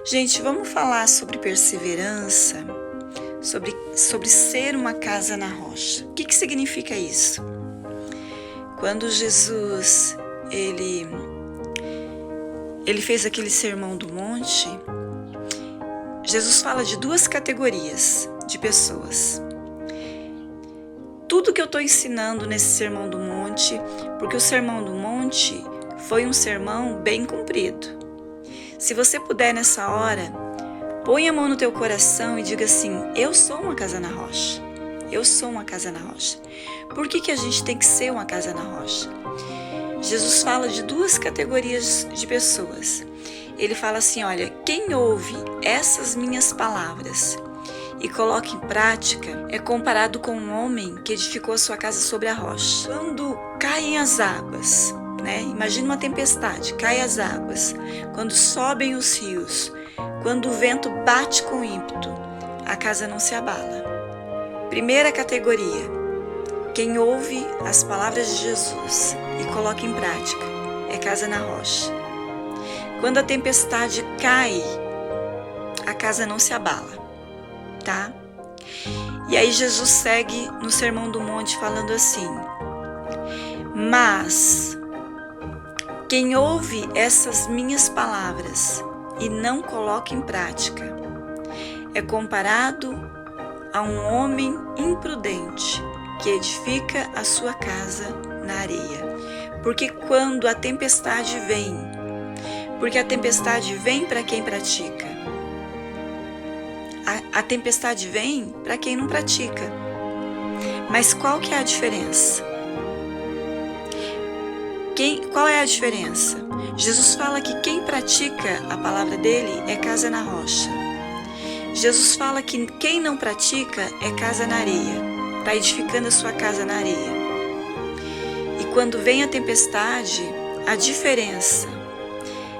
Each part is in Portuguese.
Gente, vamos falar sobre perseverança, sobre ser uma casa na rocha. O que significa isso? Quando Jesus ele fez aquele sermão do monte, Jesus fala de duas categorias de pessoas. Tudo que eu estou ensinando nesse sermão do monte, porque o sermão do monte foi um sermão bem cumprido. Se você puder nessa hora, põe a mão no teu coração e diga assim: eu sou uma casa na rocha. Eu sou uma casa na rocha. Por que a gente tem que ser uma casa na rocha? Jesus fala de duas categorias de pessoas. Ele fala assim: olha, quem ouve essas minhas palavras e coloca em prática é comparado com um homem que edificou a sua casa sobre a rocha. Quando caem as águas, imagina uma tempestade, caem as águas, quando sobem os rios, quando o vento bate com ímpeto, a casa não se abala. Primeira categoria, quem ouve as palavras de Jesus e coloca em prática é casa na rocha. Quando a tempestade cai, a casa não se abala, tá? E aí Jesus segue no Sermão do Monte falando assim: mas quem ouve essas minhas palavras e não coloca em prática é comparado a um homem imprudente que edifica a sua casa na areia. Porque quando a tempestade vem, para quem pratica. A tempestade vem para quem não pratica. Mas qual que é a diferença? Qual é a diferença? Jesus fala que quem pratica a palavra dele é casa na rocha. Jesus fala que quem não pratica é casa na areia, está edificando a sua casa na areia. E quando vem a tempestade, a diferença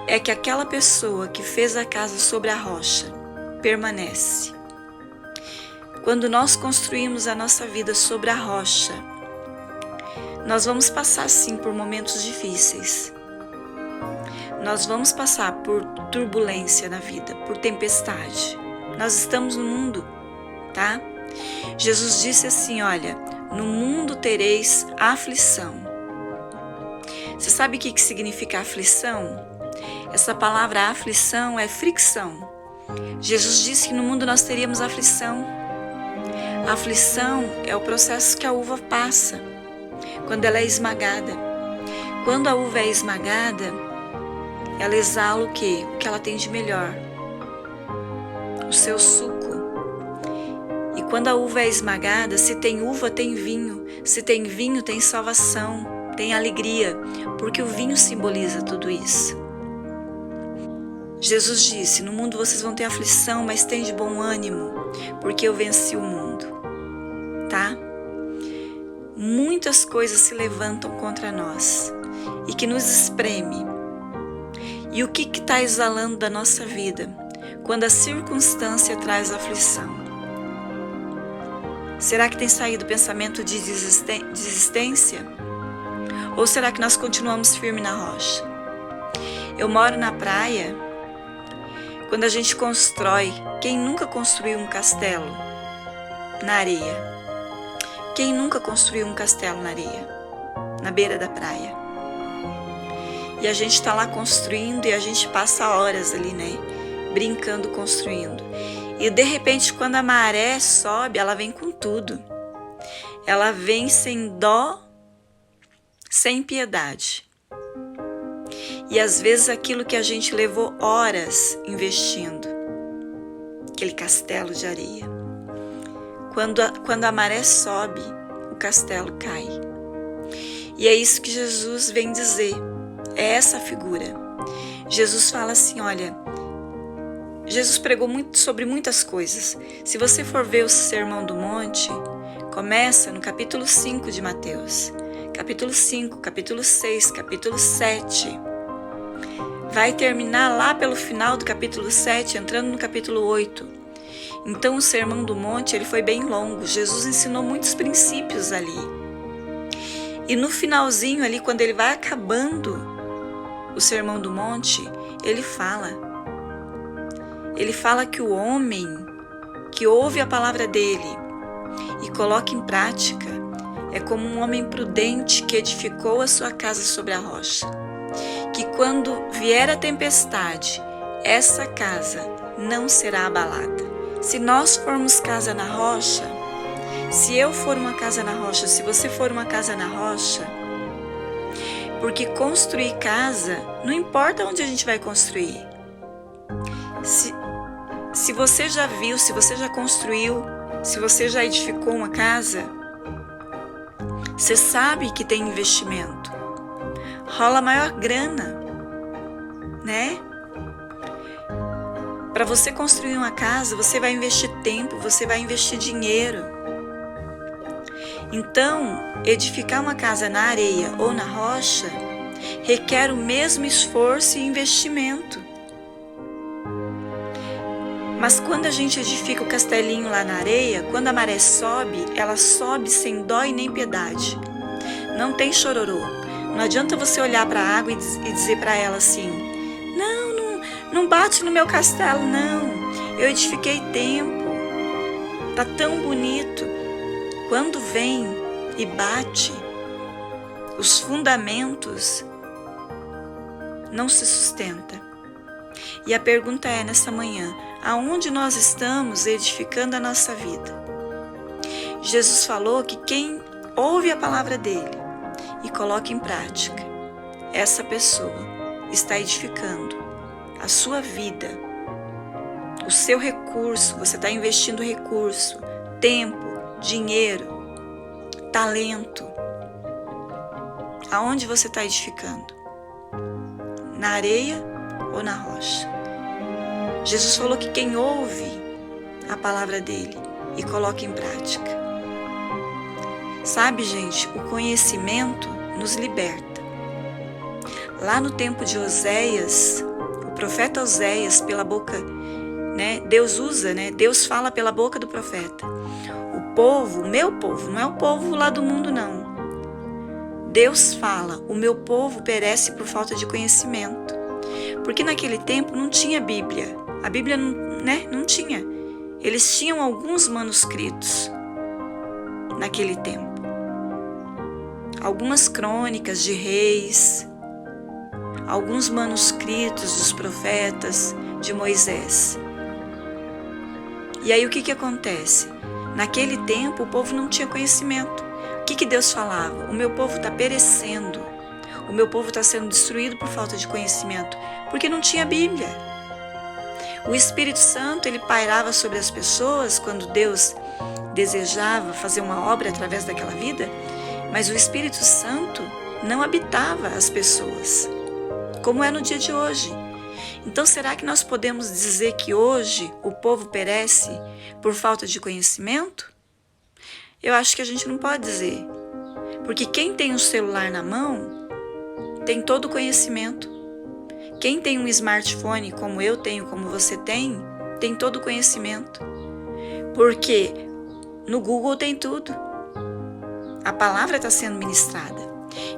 é que aquela pessoa que fez a casa sobre a rocha permanece. Quando nós construímos a nossa vida sobre a rocha, nós vamos passar sim por momentos difíceis. Nós vamos passar por turbulência na vida, por tempestade. Nós estamos no mundo, tá? Jesus disse assim: olha, no mundo tereis aflição. Você sabe o que significa aflição? Essa palavra aflição é fricção. Jesus disse que no mundo nós teríamos aflição. A aflição é o processo que a uva passa quando ela é esmagada. Quando a uva é esmagada, ela exala o quê? O que ela tem de melhor, o seu suco. E quando a uva é esmagada, se tem uva, tem vinho. Se tem vinho, tem salvação, tem alegria, porque o vinho simboliza tudo isso. Jesus disse: no mundo vocês vão ter aflição, mas tem de bom ânimo, porque eu venci o mundo, tá? Muitas coisas se levantam contra nós e que nos espreme. E o que está exalando da nossa vida quando a circunstância traz aflição? Será que tem saído o pensamento de desistência? Ou será que nós continuamos firmes na rocha? Eu moro na praia. Quando a gente constrói, quem nunca construiu um castelo na areia? Quem nunca construiu um castelo na areia? Na beira da praia. E a gente está lá construindo e a gente passa horas ali, brincando, construindo. E de repente, quando a maré sobe, ela vem com tudo. Ela vem sem dó, sem piedade. E às vezes aquilo que a gente levou horas investindo, aquele castelo de areia, quando a maré sobe, o castelo cai. E é isso que Jesus vem dizer, é essa figura. Jesus fala assim, olha, Jesus pregou sobre muitas coisas. Se você for ver o Sermão do Monte, começa no capítulo 5 de Mateus, capítulo 5, capítulo 6, capítulo 7. Vai terminar lá pelo final do capítulo 7, entrando no capítulo 8. Então o Sermão do Monte ele foi bem longo. Jesus ensinou muitos princípios ali. E no finalzinho ali, quando ele vai acabando o Sermão do Monte, ele fala: ele fala que o homem que ouve a palavra dele e coloca em prática é como um homem prudente que edificou a sua casa sobre a rocha. Que quando vier a tempestade, essa casa não será abalada. Se nós formos casa na rocha, se eu for uma casa na rocha, se você for uma casa na rocha, porque construir casa, não importa onde a gente vai construir. Se você já viu, se você já construiu, se você já edificou uma casa, você sabe que tem investimento. Rola maior grana, né? Para você construir uma casa, você vai investir tempo, você vai investir dinheiro. Então, edificar uma casa na areia ou na rocha requer o mesmo esforço e investimento. Mas quando a gente edifica o castelinho lá na areia, quando a maré sobe, ela sobe sem dó e nem piedade. Não tem chororô. Não adianta você olhar para a água e dizer para ela assim: não bate no meu castelo, não. Eu edifiquei tempo. Tá tão bonito. Quando vem e bate, os fundamentos não se sustentam. E a pergunta é nessa manhã: aonde nós estamos edificando a nossa vida? Jesus falou que quem ouve a palavra dele e coloca em prática, essa pessoa está edificando a sua vida, o seu recurso. Você está investindo recurso, tempo, dinheiro, talento. Aonde você está edificando? Na areia ou na rocha? Jesus falou que quem ouve a palavra dele e coloca em prática. Sabe, gente, o conhecimento nos liberta. Lá no tempo de Oséias, o profeta Oséias, pela boca, Deus fala pela boca do profeta. O povo, o meu povo, não é o povo lá do mundo, não. Deus fala: o meu povo perece por falta de conhecimento. Porque naquele tempo não tinha Bíblia. A Bíblia não tinha. Eles tinham alguns manuscritos naquele tempo. Algumas crônicas de reis, alguns manuscritos dos profetas de Moisés. E aí o que acontece? Naquele tempo o povo não tinha conhecimento. O que Deus falava? O meu povo está perecendo. O meu povo está sendo destruído por falta de conhecimento, porque não tinha Bíblia. O Espírito Santo, ele pairava sobre as pessoas quando Deus desejava fazer uma obra através daquela vida, mas o Espírito Santo não habitava as pessoas, como é no dia de hoje. Então, será que nós podemos dizer que hoje o povo perece por falta de conhecimento? Eu acho que a gente não pode dizer, porque quem tem um celular na mão tem todo o conhecimento. Quem tem um smartphone, como eu tenho, como você tem todo o conhecimento. Porque no Google tem tudo. A palavra está sendo ministrada.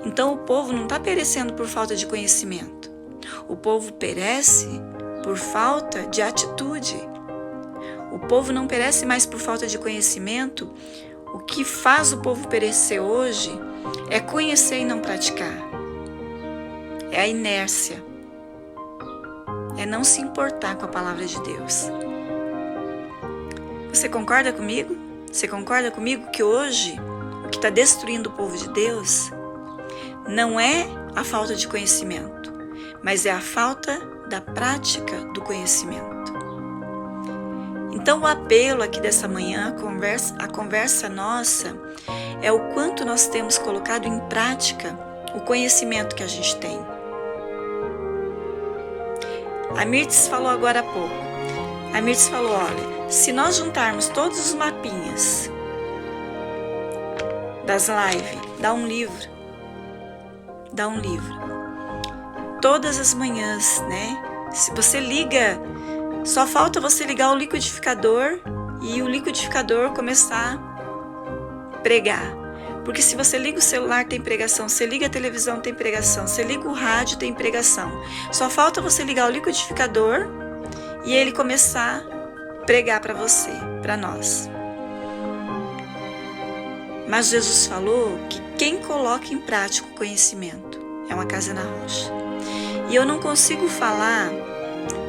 Então o povo não está perecendo por falta de conhecimento. O povo perece por falta de atitude. O povo não perece mais por falta de conhecimento. O que faz o povo perecer hoje é conhecer e não praticar. É a inércia. É não se importar com a palavra de Deus. Você concorda comigo? Você concorda comigo que hoje o que está destruindo o povo de Deus não é a falta de conhecimento, mas é a falta da prática do conhecimento. Então o apelo aqui dessa manhã, a conversa nossa, é o quanto nós temos colocado em prática o conhecimento que a gente tem. A Mirtes falou agora há pouco. A Mirtes falou: olha, se nós juntarmos todos os mapinhas das lives, dá um livro. Todas as manhãs, né? Se você liga, só falta você ligar o liquidificador e o liquidificador começar a pregar. Porque se você liga o celular, tem pregação. Se liga a televisão, tem pregação. Se liga o rádio, tem pregação. Só falta você ligar o liquidificador e ele começar a pregar para você, para nós. Mas Jesus falou que quem coloca em prática o conhecimento é uma casa na rocha. E eu não consigo falar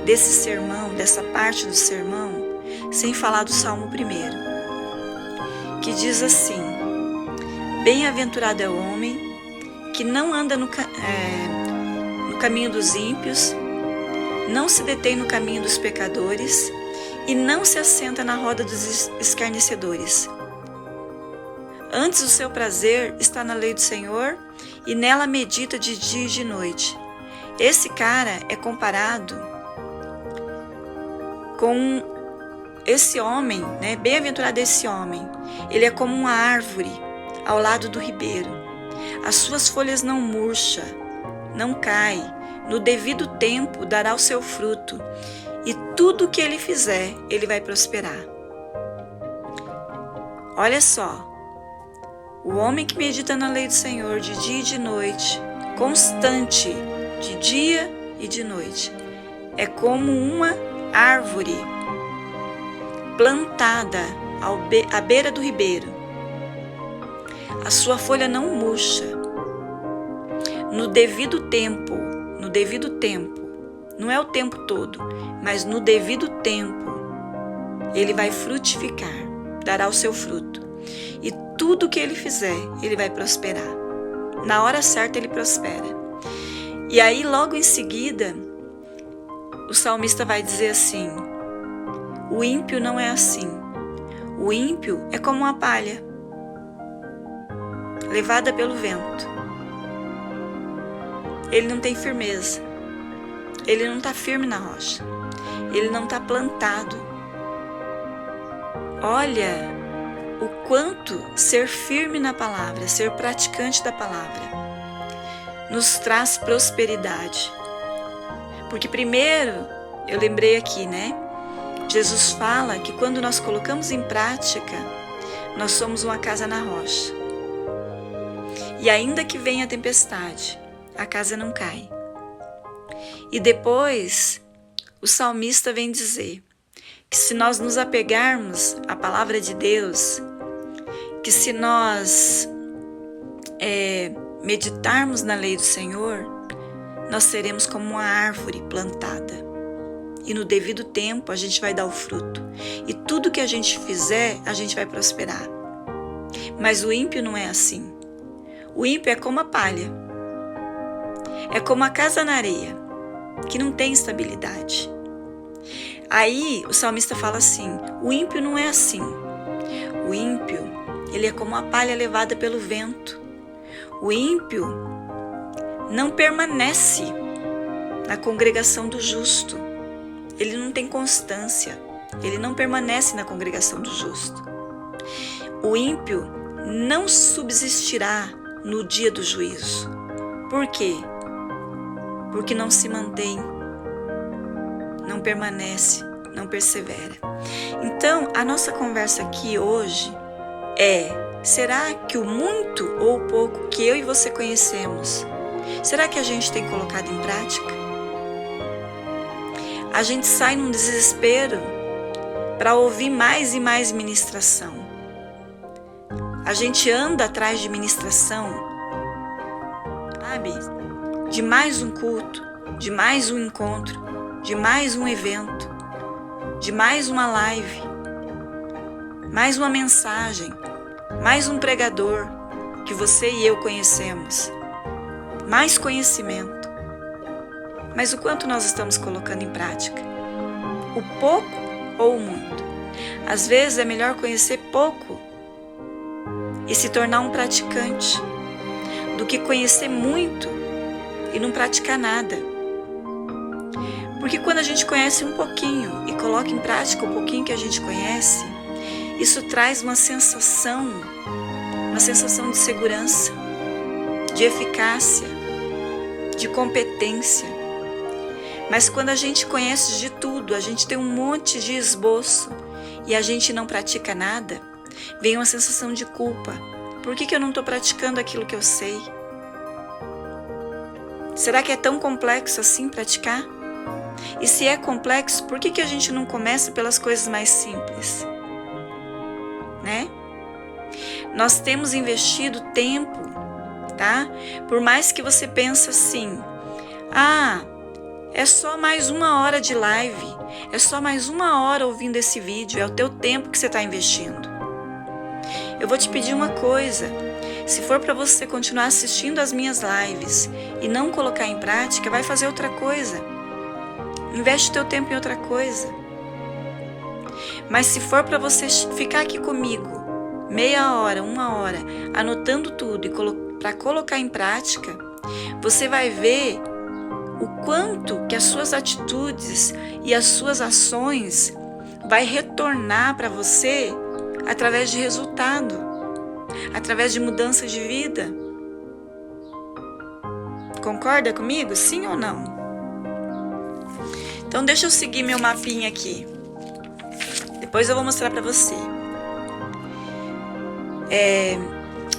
desse sermão, dessa parte do sermão, sem falar do Salmo 1, que diz assim: bem-aventurado é o homem que não anda no caminho dos ímpios, não se detém no caminho dos pecadores e não se assenta na roda dos escarnecedores. Antes o seu prazer está na lei do Senhor e nela medita de dia e de noite. Esse cara é comparado com esse homem, né? Bem-aventurado esse homem. Ele é como uma árvore ao lado do ribeiro. As suas folhas não murcham, não cai. No devido tempo dará o seu fruto, e tudo que ele fizer, ele vai prosperar. Olha só, o homem que medita na lei do Senhor de dia e de noite, constante, de dia e de noite, é como uma árvore plantada à beira do ribeiro. A sua folha não murcha. No devido tempo, não é o tempo todo, mas no devido tempo, ele vai frutificar, dará o seu fruto. E tudo que ele fizer, ele vai prosperar. Na hora certa, ele prospera. E aí, logo em seguida, o salmista vai dizer assim: o ímpio não é assim. O ímpio é como uma palha, levada pelo vento. Ele não tem firmeza. Ele não está firme na rocha. Ele não está plantado. Olha o quanto ser firme na palavra, ser praticante da palavra, nos traz prosperidade. Porque primeiro, eu lembrei aqui, né? Jesus fala que quando nós colocamos em prática, nós somos uma casa na rocha. E ainda que venha a tempestade, a casa não cai. E depois, o salmista vem dizer que se nós nos apegarmos à palavra de Deus, que se nós meditarmos na lei do Senhor, nós seremos como uma árvore plantada. E no devido tempo a gente vai dar o fruto. E tudo que a gente fizer, a gente vai prosperar. Mas o ímpio não é assim. O ímpio é como a palha. É como a casa na areia, que não tem estabilidade. Aí o salmista fala assim: o ímpio não é assim. O ímpio, ele é como a palha levada pelo vento. O ímpio não permanece na congregação do justo. Ele não tem constância. Ele não permanece na congregação do justo. O ímpio não subsistirá no dia do juízo. Por quê? Porque não se mantém, não permanece, não persevera. Então, a nossa conversa aqui hoje é: será que o muito ou o pouco que eu e você conhecemos, será que a gente tem colocado em prática? A gente sai num desespero para ouvir mais e mais ministração. A gente anda atrás de ministração, sabe? De mais um culto, de mais um encontro, de mais um evento, de mais uma live, mais uma mensagem, mais um pregador que você e eu conhecemos, mais conhecimento. Mas o quanto nós estamos colocando em prática? O pouco ou o muito? Às vezes é melhor conhecer pouco e se tornar um praticante do que conhecer muito e não praticar nada. Porque quando a gente conhece um pouquinho e coloca em prática o pouquinho que a gente conhece, isso traz uma sensação de segurança, de eficácia, de competência. Mas quando a gente conhece de tudo, a gente tem um monte de esboço e a gente não pratica nada, vem uma sensação de culpa. Por que eu não estou praticando aquilo que eu sei? Será que é tão complexo assim praticar? E se é complexo, por que a gente não começa pelas coisas mais simples? Né? Nós temos investido tempo, tá? Por mais que você pense assim, é só mais 1 hora de live, é só mais 1 hora ouvindo esse vídeo, é o teu tempo que você está investindo. Eu vou te pedir uma coisa, se for para você continuar assistindo as minhas lives e não colocar em prática, vai fazer outra coisa. Investe teu tempo em outra coisa. Mas se for para você ficar aqui comigo, meia hora, 1 hora, anotando tudo e para colocar em prática, você vai ver o quanto que as suas atitudes e as suas ações vai retornar para você através de resultado, através de mudança de vida. Concorda comigo? Sim ou não? Então deixa eu seguir meu mapinha aqui. Depois eu vou mostrar para você.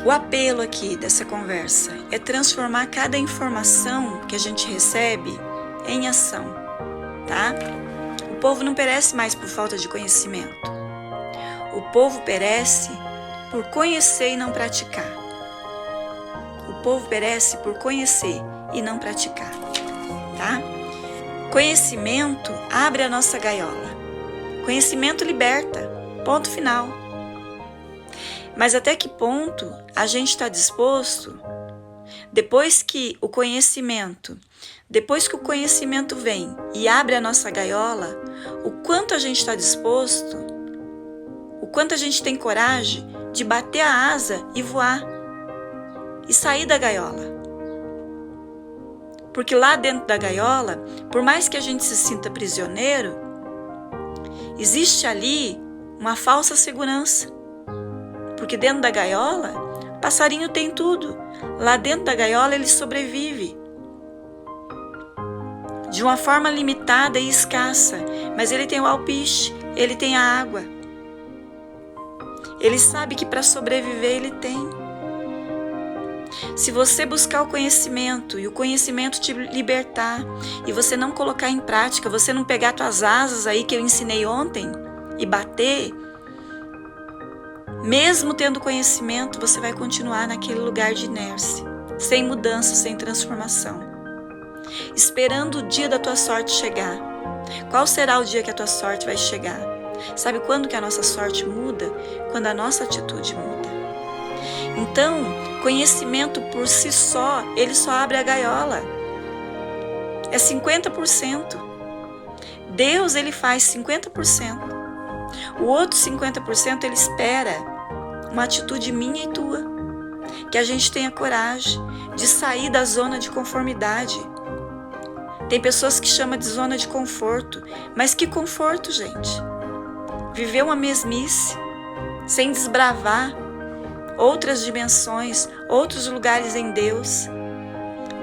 O apelo aqui dessa conversa é transformar cada informação que a gente recebe em ação, tá? O povo não perece mais por falta de conhecimento. O povo perece por conhecer e não praticar. O povo perece por conhecer e não praticar, tá? Conhecimento abre a nossa gaiola. Conhecimento liberta. Ponto final. Mas até que ponto a gente está disposto, depois que o conhecimento vem e abre a nossa gaiola, o quanto a gente está disposto, o quanto a gente tem coragem de bater a asa e voar e sair da gaiola. Porque lá dentro da gaiola, por mais que a gente se sinta prisioneiro, existe ali uma falsa segurança. Porque dentro da gaiola, passarinho tem tudo. Lá dentro da gaiola ele sobrevive. De uma forma limitada e escassa. Mas ele tem o alpiste, ele tem a água. Ele sabe que para sobreviver ele tem. Se você buscar o conhecimento e o conhecimento te libertar e você não colocar em prática, você não pegar tuas asas aí que eu ensinei ontem e bater, mesmo tendo conhecimento, você vai continuar naquele lugar de inércia, sem mudança, sem transformação, esperando o dia da tua sorte chegar. Qual será o dia que a tua sorte vai chegar? Sabe quando que a nossa sorte muda? Quando a nossa atitude muda. Então, conhecimento por si só, ele só abre a gaiola. É 50%. Deus, ele faz 50%. O outro 50% ele espera uma atitude minha e tua. Que a gente tenha coragem de sair da zona de conformidade. Tem pessoas que chamam de zona de conforto. Mas que conforto, gente? Viver uma mesmice, sem desbravar outras dimensões, outros lugares em Deus.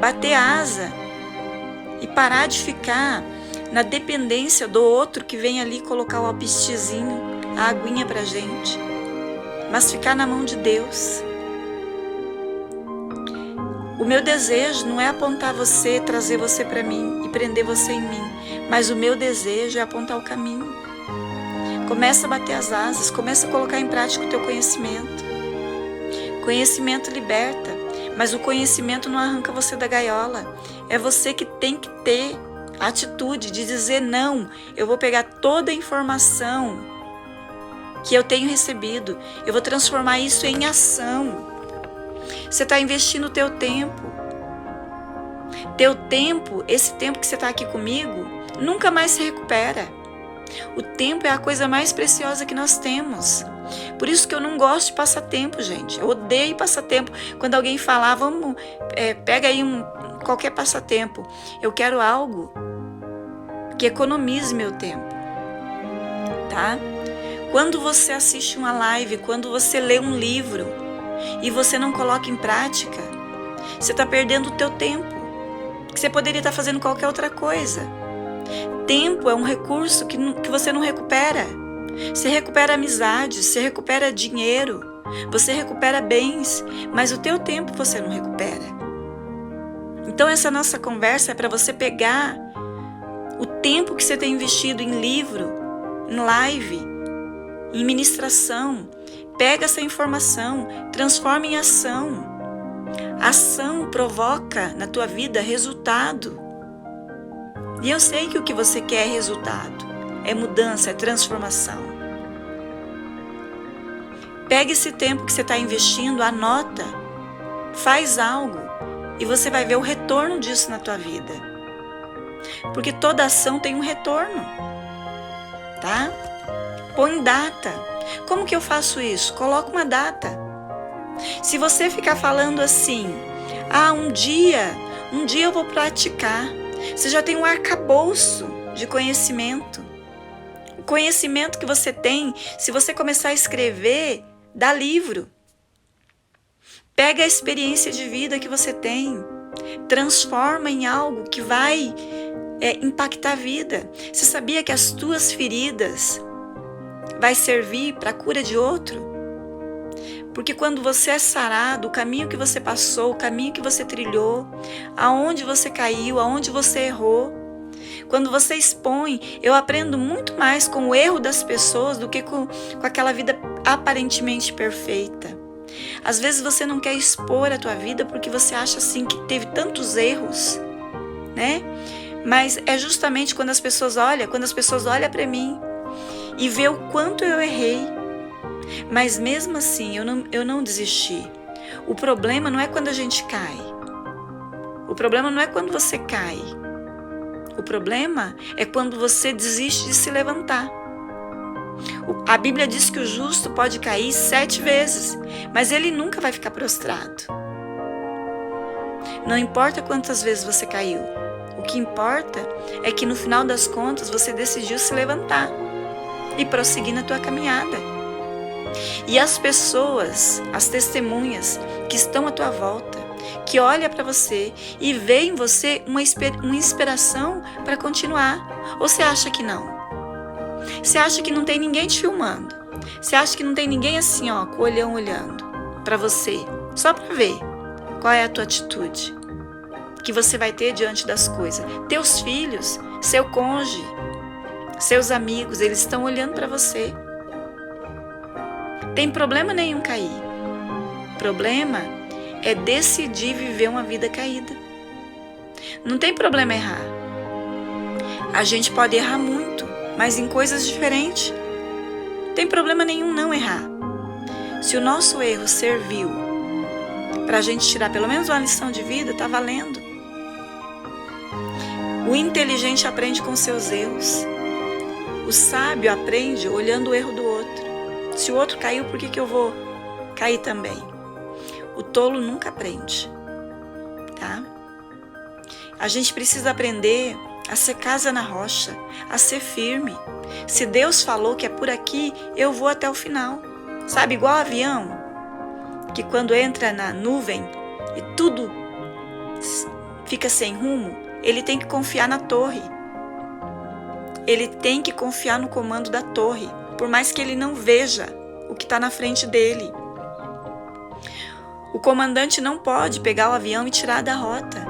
Bater asa e parar de ficar na dependência do outro que vem ali colocar o alpistezinho, a aguinha pra gente. Mas ficar na mão de Deus. O meu desejo não é apontar você, trazer você para mim e prender você em mim, mas o meu desejo é apontar o caminho. Começa a bater as asas, começa a colocar em prática o teu conhecimento. Conhecimento liberta, mas o conhecimento não arranca você da gaiola. É você que tem que ter a atitude de dizer não, eu vou pegar toda a informação que eu tenho recebido, eu vou transformar isso em ação. Você está investindo o teu tempo. Teu tempo, esse tempo que você está aqui comigo, nunca mais se recupera. O tempo é a coisa mais preciosa que nós temos. Por isso que eu não gosto de passatempo, gente. Eu odeio passatempo. Quando alguém falar, vamos, pega aí qualquer passatempo. Eu quero algo que economize meu tempo, tá? Quando você assiste uma live, quando você lê um livro e você não coloca em prática, você está perdendo o teu tempo, que você poderia estar fazendo qualquer outra coisa. Tempo é um recurso que você não recupera. Você recupera amizade, você recupera dinheiro, você recupera bens, mas o teu tempo você não recupera. Então essa nossa conversa é para você pegar O tempo que você tem investido em livro, em live, em ministração, pega essa informação, transforma em ação. A ação provoca na tua vida resultado. E eu sei que o que você quer é resultado, é mudança, é transformação. Pega esse tempo que você está investindo, anota, faz algo e você vai ver o retorno disso na tua vida. Porque toda ação tem um retorno, tá? Põe data. Como que eu faço isso? Coloca uma data. Se você ficar falando assim, um dia eu vou praticar, você já tem um arcabouço de conhecimento. O conhecimento que você tem, se você começar a escrever, dá livro. Pega a experiência de vida que você tem, transforma em algo que vai impactar a vida. Você sabia que as tuas feridas vai servir para a cura de outro? Porque quando você é sarado, o caminho que você passou, o caminho que você trilhou, aonde você caiu, aonde você errou, quando você expõe, eu aprendo muito mais com o erro das pessoas do que com aquela vida aparentemente perfeita. Às vezes você não quer expor a tua vida porque você acha assim que teve tantos erros, né? Mas é justamente quando as pessoas olham para mim e vê o quanto eu errei. Mas mesmo assim, eu não desisti. O problema não é quando a gente cai. O problema não é quando você cai. O problema é quando você desiste de se levantar. A Bíblia diz que o justo pode cair 7 vezes, mas ele nunca vai ficar prostrado. Não importa quantas vezes você caiu. O que importa é que no final das contas você decidiu se levantar e prosseguir na tua caminhada. E as pessoas, as testemunhas que estão à tua volta, que olham para você e veem em você uma inspiração para continuar. Ou você acha que não? Você acha que não tem ninguém te filmando? Você acha que não tem ninguém assim, com o olhão olhando para você, só para ver qual é a tua atitude que você vai ter diante das coisas? Teus filhos, seu cônjuge, seus amigos, eles estão olhando para você. Tem problema nenhum cair. Problema é decidir viver uma vida caída. Não tem problema errar. A gente pode errar muito, mas em coisas diferentes. Não tem problema nenhum não errar. Se o nosso erro serviu para a gente tirar pelo menos uma lição de vida, tá valendo. O inteligente aprende com seus erros. O sábio aprende olhando o erro do outro. Se o outro caiu, por que eu vou cair também? O tolo nunca aprende, tá? A gente precisa aprender a ser casa na rocha, a ser firme. Se Deus falou que é por aqui, eu vou até o final. Sabe, igual avião, que quando entra na nuvem e tudo fica sem rumo, ele tem que confiar na torre. Ele tem que confiar no comando da torre, por mais que ele não veja o que está na frente dele. O comandante não pode pegar o avião e tirar da rota,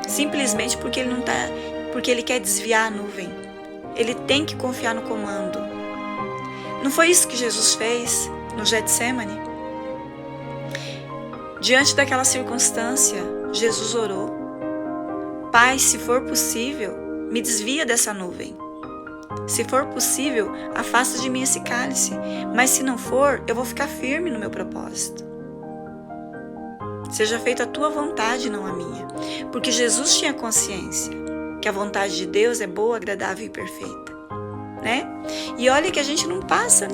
simplesmente porque ele quer desviar a nuvem. Ele tem que confiar no comando. Não foi isso que Jesus fez no Getsemane? Diante daquela circunstância, Jesus orou: Pai, se for possível, me desvia dessa nuvem. Se for possível, afasta de mim esse cálice. Mas se não for, eu vou ficar firme no meu propósito. Seja feita a tua vontade, não a minha. Porque Jesus tinha consciência que a vontade de Deus é boa, agradável e perfeita, né? E olha que a gente não passa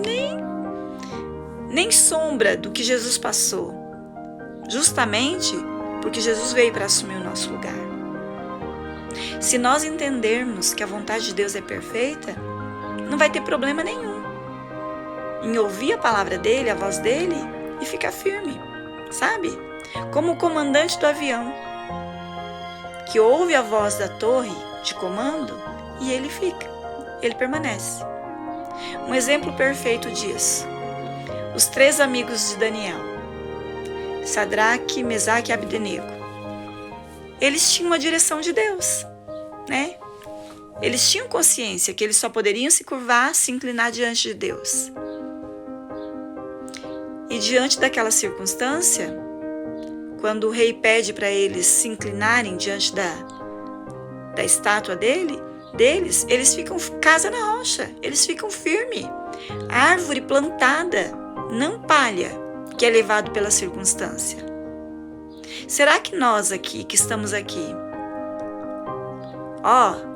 nem sombra do que Jesus passou. Justamente porque Jesus veio para assumir o nosso lugar. Se nós entendermos que a vontade de Deus é perfeita, não vai ter problema nenhum em ouvir a palavra dele, a voz dele e ficar firme, sabe? Como o comandante do avião, que ouve a voz da torre de comando e ele fica, ele permanece. Um exemplo perfeito disso: os 3 amigos de Daniel, Sadraque, Mesaque e Abdenego. Eles tinham uma direção de Deus, né? Eles tinham consciência que eles só poderiam se curvar, se inclinar diante de Deus. E diante daquela circunstância, quando o rei pede para eles se inclinarem diante da estátua deles, eles ficam casa na rocha, eles ficam firmes. Árvore plantada, não palha, que é levado pela circunstância. Será que nós aqui, que estamos aqui,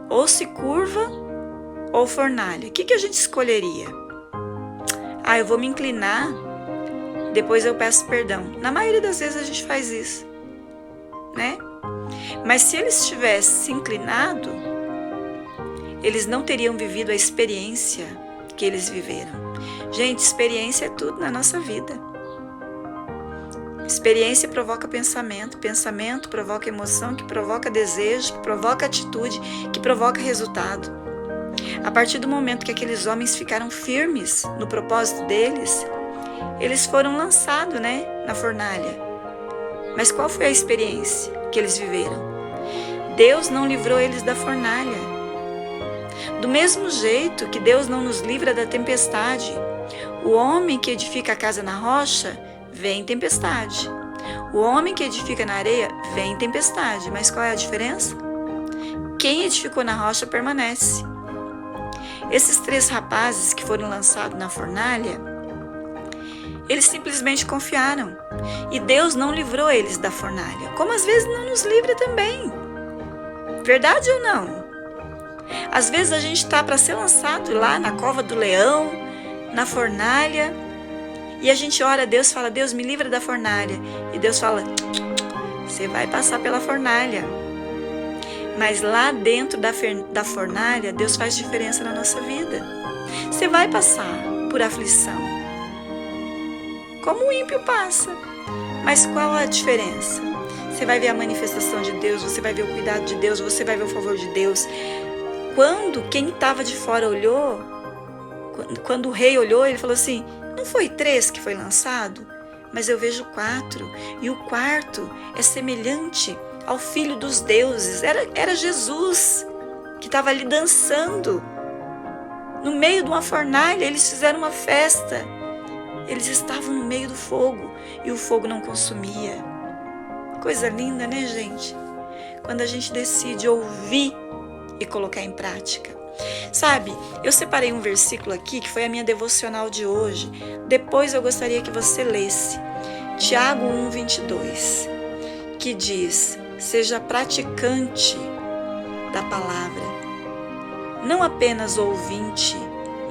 ou se curva ou fornalha? O que a gente escolheria? Eu vou me inclinar, depois eu peço perdão. Na maioria das vezes a gente faz isso, né? Mas se eles tivessem se inclinado, eles não teriam vivido a experiência que eles viveram. Gente, experiência é tudo na nossa vida. Experiência provoca pensamento, pensamento provoca emoção, que provoca desejo, que provoca atitude, que provoca resultado. A partir do momento que aqueles homens ficaram firmes no propósito deles, eles foram lançados, na fornalha. Mas qual foi a experiência que eles viveram? Deus não livrou eles da fornalha. Do mesmo jeito que Deus não nos livra da tempestade, o homem que edifica a casa na rocha, vem tempestade. O homem que edifica na areia, vem tempestade. Mas qual é a diferença? Quem edificou na rocha permanece. Esses 3 rapazes que foram lançados na fornalha, eles simplesmente confiaram. E Deus não livrou eles da fornalha, como às vezes não nos livra também. Verdade ou não? Às vezes a gente está para ser lançado lá na cova do leão, na fornalha, e a gente ora a Deus, fala: Deus, me livra da fornalha. E Deus fala: você vai passar pela fornalha. Mas lá dentro da fornalha, Deus faz diferença na nossa vida. Você vai passar por aflição, como o ímpio passa. Mas qual a diferença? Você vai ver a manifestação de Deus, você vai ver o cuidado de Deus, você vai ver o favor de Deus. Quando quem estava de fora olhou, quando o rei olhou, ele falou assim: não foi 3 que foi lançado? Mas eu vejo 4, e o 4 é semelhante ao Filho dos deuses. Era Jesus, que estava ali dançando. No meio de uma fornalha, eles fizeram uma festa. Eles estavam no meio do fogo, e o fogo não consumia. Coisa linda, né, gente? Quando a gente decide ouvir e colocar em prática. Sabe, eu separei um versículo aqui que foi a minha devocional de hoje. Depois eu gostaria que você lesse Tiago 1:22, que diz: seja praticante da palavra, não apenas ouvinte,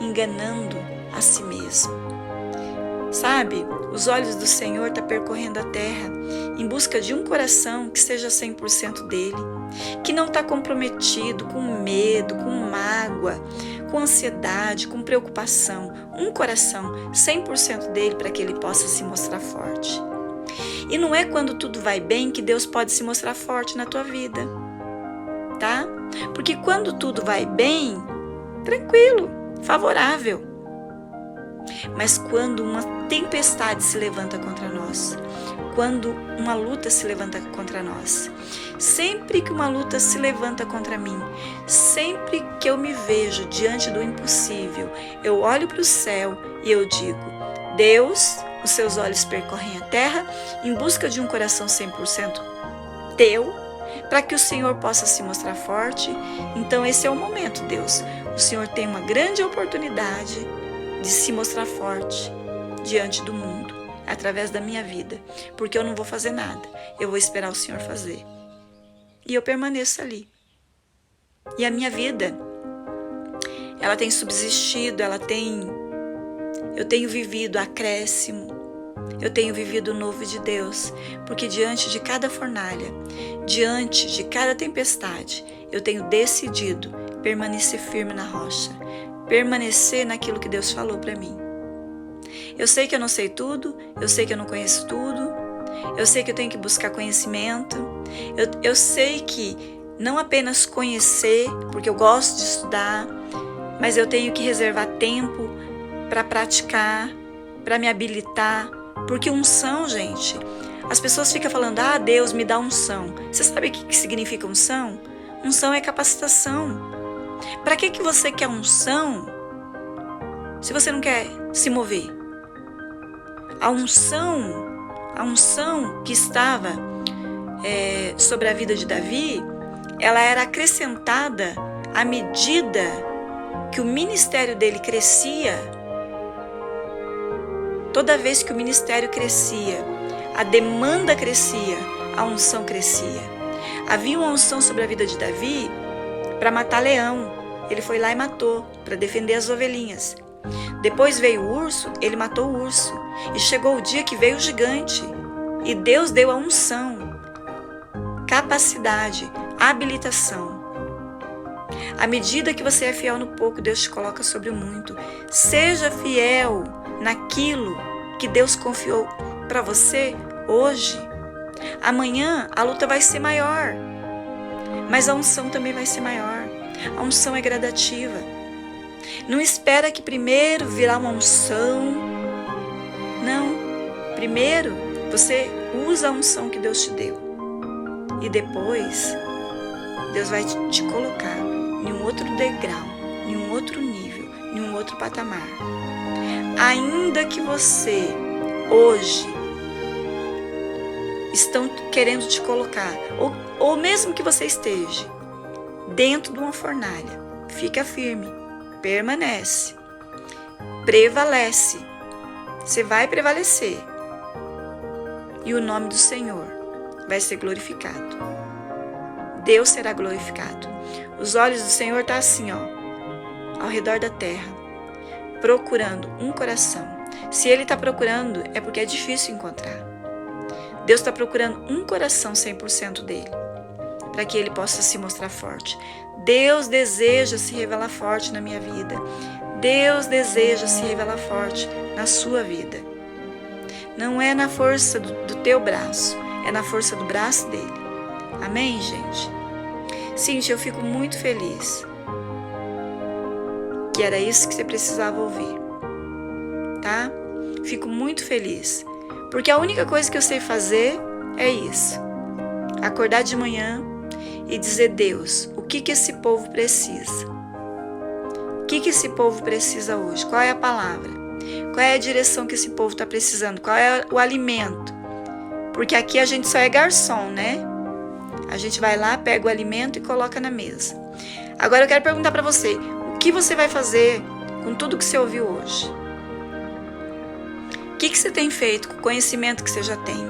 enganando a si mesmo. Sabe, os olhos do Senhor estão percorrendo a terra em busca de um coração que seja 100% dele, que não está comprometido com medo, com mágoa, com ansiedade, com preocupação. Um coração 100% dele, para que ele possa se mostrar forte. E não é quando tudo vai bem que Deus pode se mostrar forte na tua vida, tá? Porque quando tudo vai bem, tranquilo, favorável. Mas quando uma tempestade se levanta contra nós, quando uma luta se levanta contra nós, sempre que uma luta se levanta contra mim, sempre que eu me vejo diante do impossível, eu olho para o céu e eu digo: Deus, os seus olhos percorrem a terra em busca de um coração 100% teu, para que o Senhor possa se mostrar forte. Então esse é o momento, Deus. O Senhor tem uma grande oportunidade de se mostrar forte diante do mundo, através da minha vida, porque eu não vou fazer nada, eu vou esperar o Senhor fazer. E eu permaneço ali. E a minha vida, ela tem subsistido, eu tenho vivido acréscimo, eu tenho vivido o novo de Deus, porque diante de cada fornalha, diante de cada tempestade, eu tenho decidido permanecer firme na rocha, permanecer naquilo que Deus falou para mim. Eu sei que eu não sei tudo, eu sei que eu não conheço tudo, eu sei que eu tenho que buscar conhecimento, eu sei que não apenas conhecer, porque eu gosto de estudar, mas eu tenho que reservar tempo para praticar, para me habilitar, porque unção, gente, as pessoas ficam falando: Deus me dá unção. Você sabe o que significa unção? Unção é capacitação. Para que você quer unção se você não quer se mover? A unção que estava sobre a vida de Davi, ela era acrescentada à medida que o ministério dele crescia. Toda vez que o ministério crescia, a demanda crescia, a unção crescia. Havia uma unção sobre a vida de Davi para matar leão. Ele foi lá e matou, para defender as ovelhinhas. Depois veio o urso, ele matou o urso. E chegou o dia que veio o gigante. E Deus deu a unção, capacidade, habilitação. À medida que você é fiel no pouco, Deus te coloca sobre o muito. Seja fiel naquilo que Deus confiou para você hoje. Amanhã a luta vai ser maior, mas a unção também vai ser maior. A unção é gradativa. Não espera que primeiro virá uma unção. Não. Primeiro você usa a unção que Deus te deu. E depois Deus vai te colocar em um outro degrau, em um outro nível, em um outro patamar. Ainda que você hoje estão querendo te colocar, ou mesmo que você esteja dentro de uma fornalha, fica firme, permanece, prevalece. Você vai prevalecer e o nome do Senhor vai ser glorificado. Deus será glorificado. Os olhos do Senhor estão assim, ao redor da terra, procurando um coração. Se Ele está procurando, é porque é difícil encontrar. Deus está procurando um coração 100% dele, para que Ele possa se mostrar forte. Deus deseja se revelar forte na minha vida. Deus deseja se revelar forte na sua vida. Não é na força do teu braço, é na força do braço dele. Amém, gente? Cíntia, eu fico muito feliz que era isso que você precisava ouvir, tá? Fico muito feliz, porque a única coisa que eu sei fazer é isso. Acordar de manhã e dizer: Deus, o que esse povo precisa? O que esse povo precisa hoje? Qual é a palavra? Qual é a direção que esse povo está precisando? Qual é o alimento? Porque aqui a gente só é garçom, né? A gente vai lá, pega o alimento e coloca na mesa. Agora eu quero perguntar para você, o que você vai fazer com tudo que você ouviu hoje? O que você tem feito com o conhecimento que você já tem?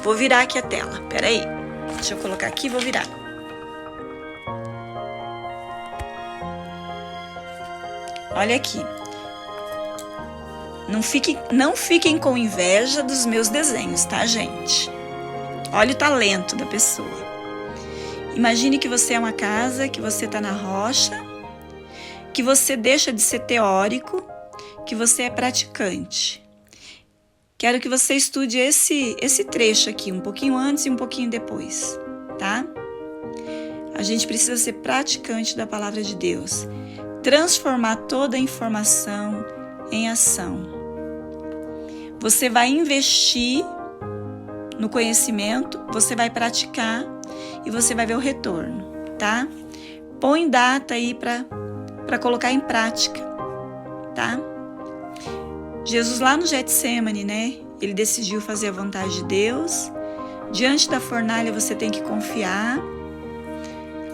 Vou virar aqui a tela, peraí. Deixa eu colocar aqui e vou virar. Olha aqui. Não fiquem com inveja dos meus desenhos, tá, gente? Olha o talento da pessoa. Imagine que você é uma casa, que você está na rocha, que você deixa de ser teórico, que você é praticante. Quero que você estude esse trecho aqui, um pouquinho antes e um pouquinho depois, tá? A gente precisa ser praticante da palavra de Deus. Transformar toda a informação em ação. Você vai investir no conhecimento, você vai praticar e você vai ver o retorno, tá? Põe data aí para colocar em prática, tá? Jesus lá no Getsemane, né? Ele decidiu fazer a vontade de Deus. Diante da fornalha você tem que confiar.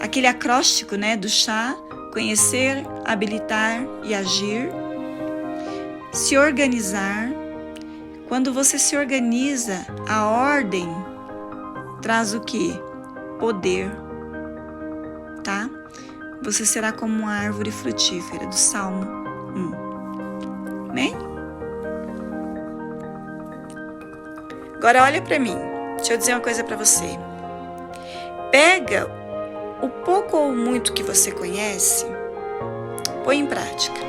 Aquele acróstico, né, do chá: conhecer, habilitar e agir. Se organizar. Quando você se organiza, a ordem traz o quê? Poder, tá? Você será como uma árvore frutífera, do Salmo 1. Amém? Agora olha para mim. Deixa eu dizer uma coisa para você. Pega o pouco ou muito que você conhece, põe em prática.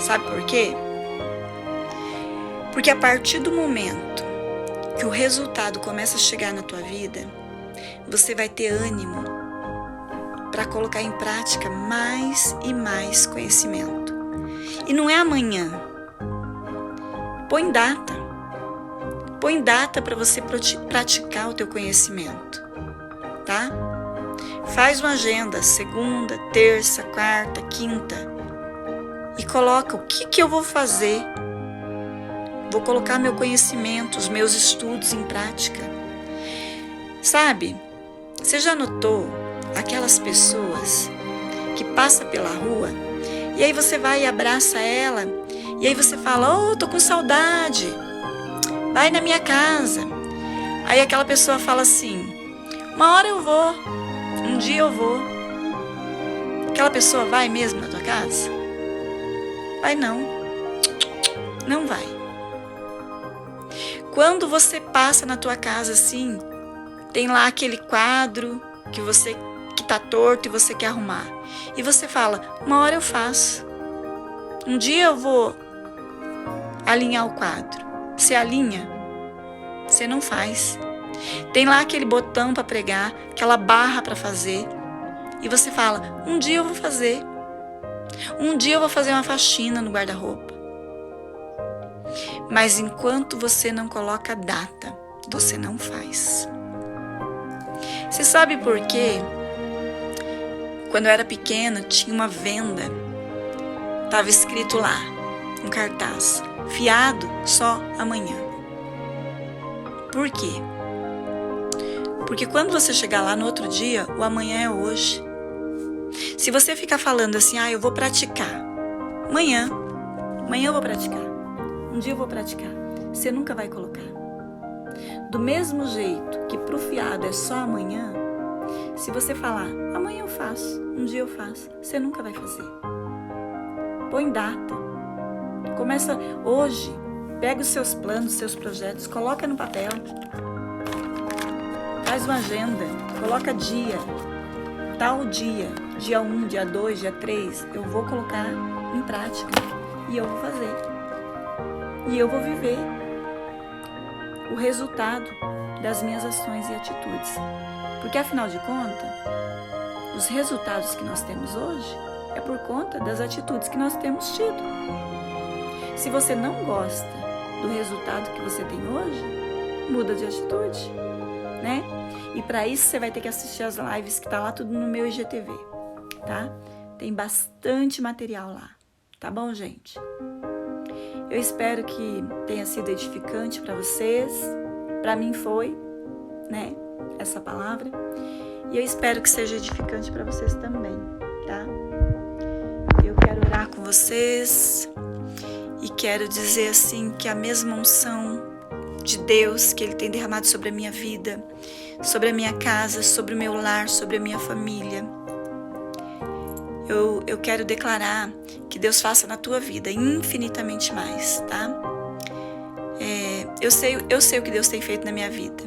Sabe por quê? Porque a partir do momento que o resultado começa a chegar na tua vida, você vai ter ânimo para colocar em prática mais e mais conhecimento. E não é amanhã. Põe data. Põe data para você praticar o teu conhecimento, tá? Faz uma agenda, segunda, terça, quarta, quinta, e coloca o que eu vou fazer. Vou colocar meu conhecimento, os meus estudos em prática. Sabe, você já notou aquelas pessoas que passam pela rua e aí você vai e abraça ela e aí você fala, tô com saudade, vai na minha casa. Aí aquela pessoa fala assim, uma hora eu vou, um dia eu vou. Aquela pessoa vai mesmo na tua casa? Vai não. Não vai. Quando você passa na tua casa assim, tem lá aquele quadro que tá torto e você quer arrumar. E você fala, uma hora eu faço. Um dia eu vou alinhar o quadro. Você alinha? Você não faz. Tem lá aquele botão para pregar, aquela barra para fazer. E você fala, um dia eu vou fazer. Um dia eu vou fazer uma faxina no guarda-roupa. Mas enquanto você não coloca data, você não faz. Você sabe por quê? Quando eu era pequena, tinha uma venda. Estava escrito lá, um cartaz, fiado só amanhã. Por quê? Porque quando você chegar lá no outro dia, o amanhã é hoje. Se você ficar falando assim, eu vou praticar. Amanhã eu vou praticar. Um dia eu vou praticar. Você nunca vai colocar. Do mesmo jeito que pro fiado é só amanhã, se você falar, amanhã eu faço, um dia eu faço, você nunca vai fazer. Põe data. Começa hoje. Pega os seus planos, os seus projetos, coloca no papel. Faz uma agenda, coloca dia. Tal dia, dia 1, dia 2, dia 3, eu vou colocar em prática. E eu vou fazer. E eu vou viver o resultado das minhas ações e atitudes. Porque, afinal de contas, os resultados que nós temos hoje é por conta das atitudes que nós temos tido. Se você não gosta do resultado que você tem hoje, muda de atitude, né? E para isso você vai ter que assistir as lives que tá lá tudo no meu IGTV, tá? Tem bastante material lá, tá bom, gente? Eu espero que tenha sido edificante para vocês. Para mim foi, né? Essa palavra. E eu espero que seja edificante para vocês também, tá? Eu quero orar com vocês e quero dizer assim que a mesma unção de Deus que Ele tem derramado sobre a minha vida, sobre a minha casa, sobre o meu lar, sobre a minha família, eu quero declarar que Deus faça na tua vida infinitamente mais, tá? Eu sei o que Deus tem feito na minha vida.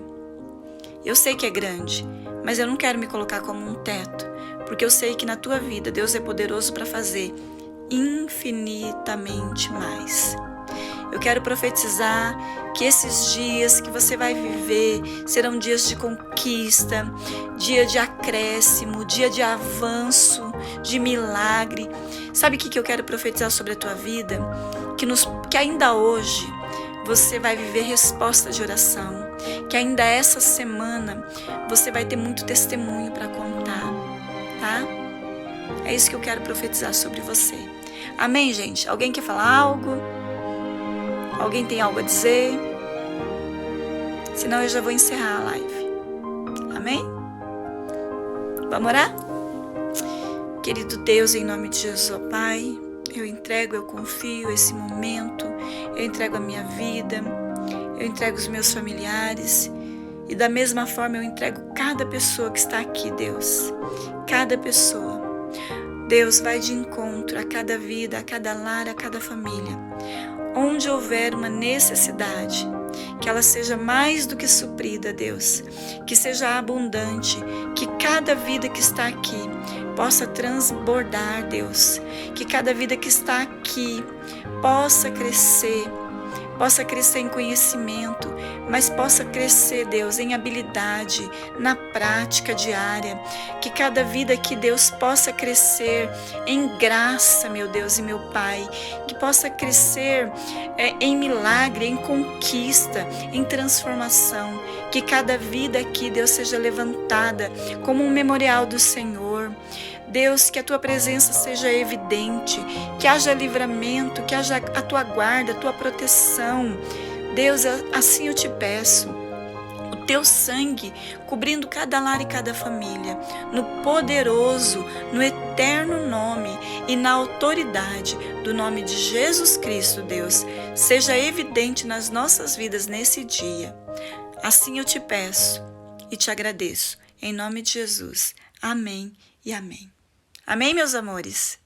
Eu sei que é grande, mas eu não quero me colocar como um teto, porque eu sei que na tua vida Deus é poderoso para fazer infinitamente mais. Eu quero profetizar que esses dias que você vai viver serão dias de conquista, dia de acréscimo, dia de avanço, de milagre. Sabe o que eu quero profetizar sobre a tua vida? Que ainda hoje você vai viver resposta de oração, que ainda essa semana você vai ter muito testemunho para contar, tá? É isso que eu quero profetizar sobre você. Amém, gente? Alguém quer falar algo? Alguém tem algo a dizer? Senão eu já vou encerrar a live. Amém? Vamos orar? Querido Deus, em nome de Jesus, ó Pai, eu entrego, eu confio esse momento, eu entrego a minha vida, eu entrego os meus familiares e da mesma forma eu entrego cada pessoa que está aqui, Deus. Cada pessoa. Deus, vai de encontro a cada vida, a cada lar, a cada família. Onde houver uma necessidade, que ela seja mais do que suprida, Deus, que seja abundante, que cada vida que está aqui possa transbordar, Deus, que cada vida que está aqui possa crescer em conhecimento, mas possa crescer, Deus, em habilidade, na prática diária, que cada vida aqui, Deus, possa crescer em graça, meu Deus e meu Pai, que possa crescer em milagre, em conquista, em transformação, Que cada vida aqui, Deus, seja levantada como um memorial do Senhor. Deus, que a tua presença seja evidente, que haja livramento, que haja a tua guarda, a tua proteção. Deus, assim eu te peço. O teu sangue cobrindo cada lar e cada família, no poderoso, no eterno nome e na autoridade do nome de Jesus Cristo, Deus, seja evidente nas nossas vidas nesse dia. Assim eu te peço e te agradeço, em nome de Jesus. Amém e amém. Amém, meus amores?